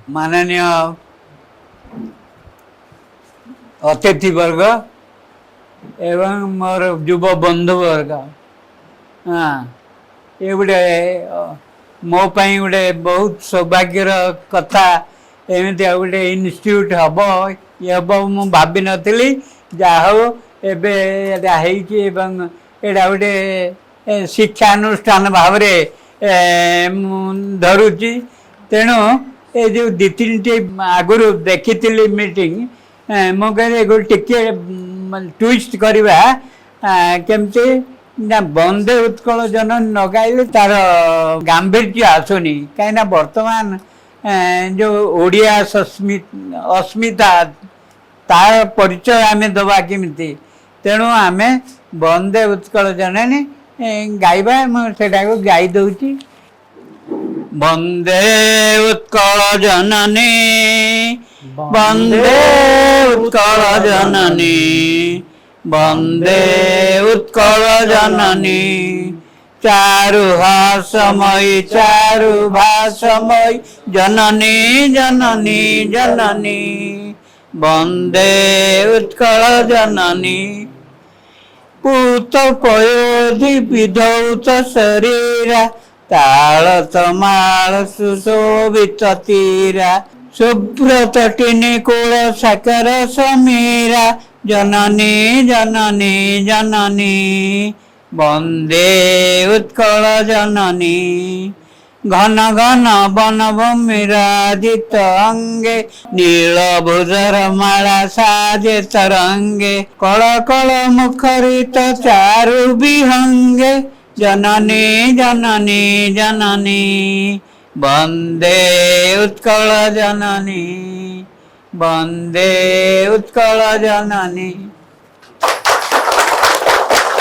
माननीय अतिथिवर्ग एवं मोर युव बंधुवर्ग, हाँ ये गोटे मो गोटे बहुत सौभाग्यर कथा। एमती गोटे इन्स्टिट्यूट हम ये हम मु भावी नी जहो एवं एटा गोटे शिक्षानुष्ठान भाव धरुची। तेणु ये जो दी तीन आगुरी देखी मीटिंग मुझे गोटे ट्विस्ट करवा केमती ना वंदे उत्कल जननी न गाइले तार गांभीर्य आसुनी कहीं वर्तमान जो ओडिया अस्मिता तार परिचय आम दबा केमती। तेणु आम वंदे उत्कल जननी गाइबा से गाई दौची। वंदे उत्कल जननी वंदे उत्कल जननी वंदे उत्कल जननी चारु हासमयी चारु भाषमयी जननी जननी जननी वंदे उत्कल जननी पूत पयोधि विधौत शरीरा ताल तमाल सुशोभित तीरा शुभ्र तटिनी कूल साकर समीरा जननी जननी जननी वंदे उत्कल जननी घन घन वन भूमिराजित अंगे नीलभुजर माला साजे तरंगे कल कल मुखरित चारु विहंगे जननी जननी जननी वंदे उत्कल जननी वंदे उत्कल जननी।